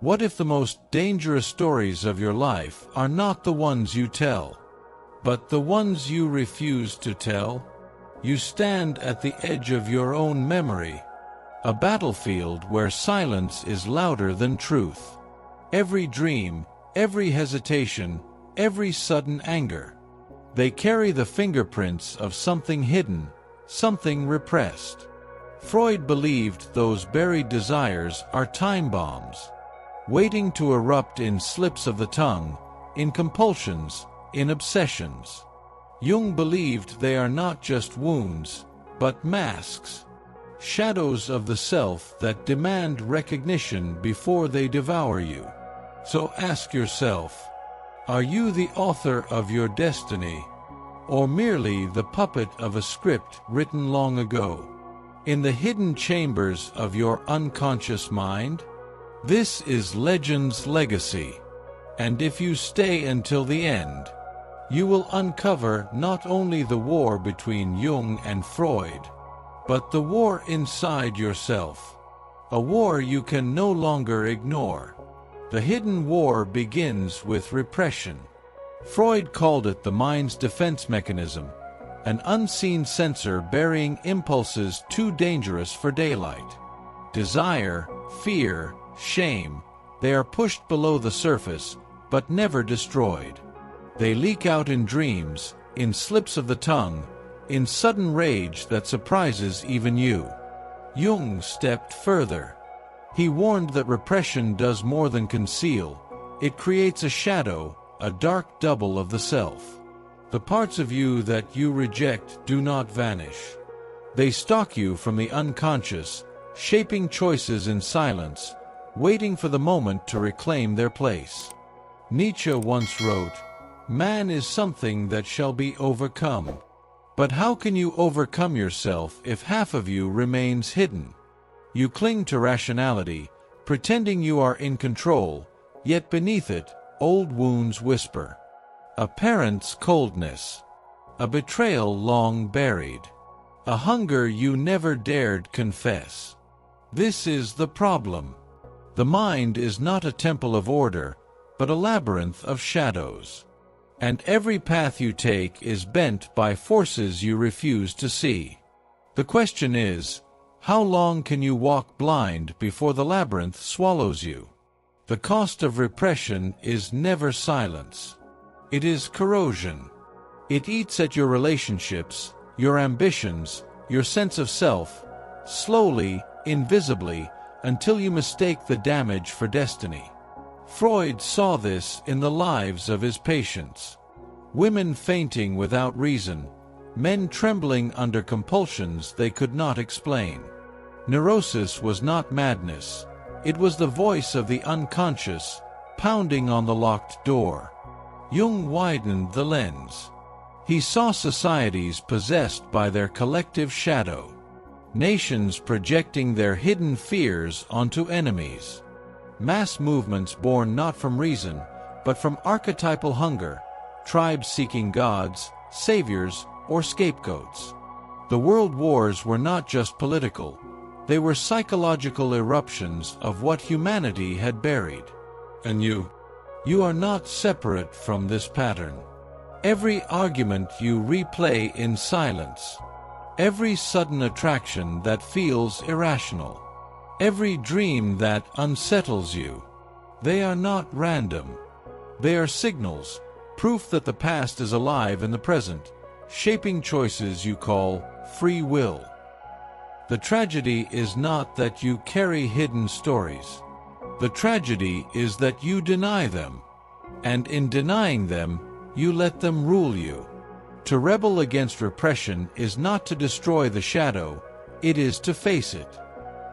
What if the most dangerous stories of your life are not the ones you tell, but the ones you refuse to tell? You stand at the edge of your own memory, a battlefield where silence is louder than truth. Every dream, every hesitation, every sudden anger, they carry the fingerprints of something hidden, something repressed. Freud believed those buried desires are time bombs, waiting to erupt in slips of the tongue, in compulsions, in obsessions. Jung believed they are not just wounds, but masks, shadows of the self that demand recognition before they devour you. So ask yourself, are you the author of your destiny, or merely the puppet of a script written long ago, in the hidden chambers of your unconscious mind? This is Legend's legacy, and if you stay until the end, you will uncover not only the war between Jung and Freud, but the war inside yourself, a war you can no longer ignore. The hidden war begins with repression. Freud called it the mind's defense mechanism, an unseen censor burying impulses too dangerous for daylight. Desire, fear, shame, they are pushed below the surface, but never destroyed. They leak out in dreams, in slips of the tongue, in sudden rage that surprises even you. Jung stepped further. He warned that repression does more than conceal. It creates a shadow, a dark double of the self. The parts of you that you reject do not vanish. They stalk you from the unconscious, shaping choices in silence, waiting for the moment to reclaim their place. Nietzsche once wrote, "Man is something that shall be overcome." But how can you overcome yourself if half of you remains hidden? You cling to rationality, pretending you are in control, yet beneath it, old wounds whisper. A parent's coldness, a betrayal long buried, a hunger you never dared confess. This is the problem. The mind is not a temple of order, but a labyrinth of shadows. And every path you take is bent by forces you refuse to see. The question is, how long can you walk blind before the labyrinth swallows you? The cost of repression is never silence. It is corrosion. It eats at your relationships, your ambitions, your sense of self, slowly, invisibly, until you mistake the damage for destiny. Freud saw this in the lives of his patients. Women fainting without reason, men trembling under compulsions they could not explain. Neurosis was not madness. It was the voice of the unconscious, pounding on the locked door. Jung widened the lens. He saw societies possessed by their collective shadow, nations projecting their hidden fears onto enemies, mass movements born not from reason, but from archetypal hunger, tribes seeking gods, saviors, or scapegoats. The world wars were not just political. They were psychological eruptions of what humanity had buried. And you are not separate from this pattern. Every argument you replay in silence, every sudden attraction that feels irrational, every dream that unsettles you, they are not random. They are signals, proof that the past is alive in the present, shaping choices you call free will. The tragedy is not that you carry hidden stories. The tragedy is that you deny them. And in denying them, you let them rule you. To rebel against repression is not to destroy the shadow, it is to face it.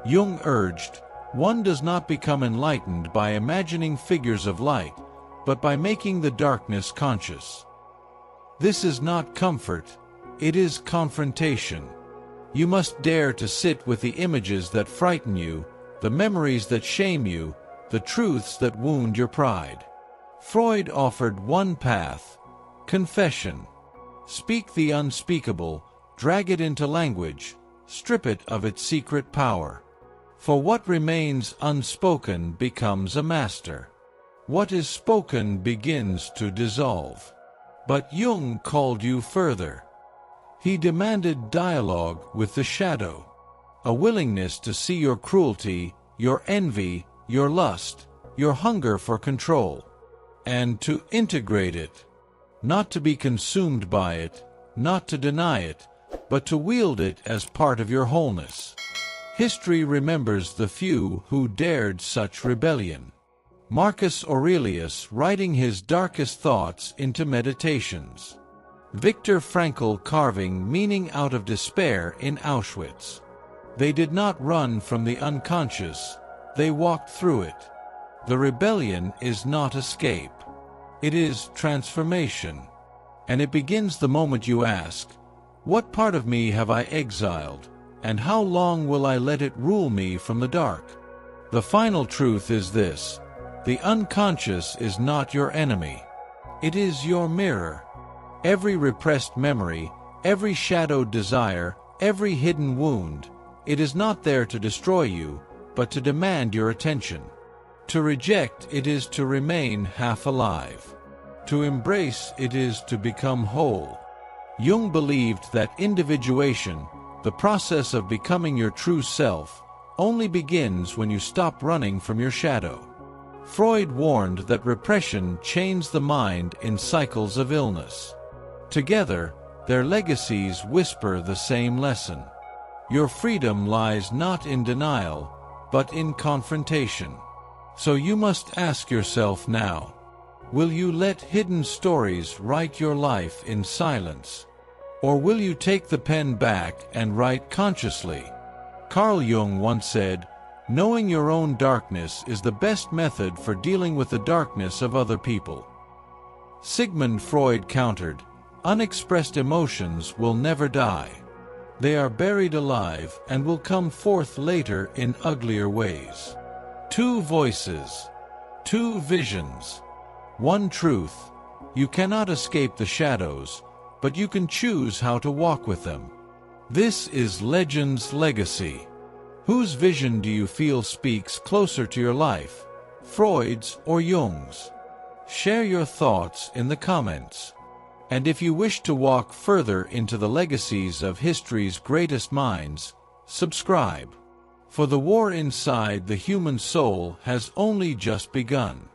Jung urged, one does not become enlightened by imagining figures of light, but by making the darkness conscious. This is not comfort, it is confrontation. You must dare to sit with the images that frighten you, the memories that shame you, the truths that wound your pride. Freud offered one path: confession. Speak the unspeakable, drag it into language, strip it of its secret power. For what remains unspoken becomes a master. What is spoken begins to dissolve. But Jung called you further. He demanded dialogue with the shadow, a willingness to see your cruelty, your envy, your lust, your hunger for control, and to integrate it, not to be consumed by it, not to deny it, but to wield it as part of your wholeness. History remembers the few who dared such rebellion. Marcus Aurelius writing his darkest thoughts into Meditations. Viktor Frankl carving meaning out of despair in Auschwitz. They did not run from the unconscious, they walked through it. The rebellion is not escape. It is transformation. And it begins the moment you ask, what part of me have I exiled, and how long will I let it rule me from the dark? The final truth is this: the unconscious is not your enemy. It is your mirror. Every repressed memory, every shadowed desire, every hidden wound, it is not there to destroy you, but to demand your attention. To reject it is to remain half alive. To embrace it is to become whole. Jung believed that individuation, the process of becoming your true self, only begins when you stop running from your shadow. Freud warned that repression chains the mind in cycles of illness. Together, their legacies whisper the same lesson. Your freedom lies not in denial, but in confrontation. So you must ask yourself now, will you let hidden stories write your life in silence? Or will you take the pen back and write consciously? Carl Jung once said, knowing your own darkness is the best method for dealing with the darkness of other people. Sigmund Freud countered, unexpressed emotions will never die. They are buried alive and will come forth later in uglier ways. Two voices, two visions, one truth. You cannot escape the shadows, but you can choose how to walk with them. This is Legend's legacy. Whose vision do you feel speaks closer to your life, Freud's or Jung's? Share your thoughts in the comments. And if you wish to walk further into the legacies of history's greatest minds, subscribe. For the war inside the human soul has only just begun.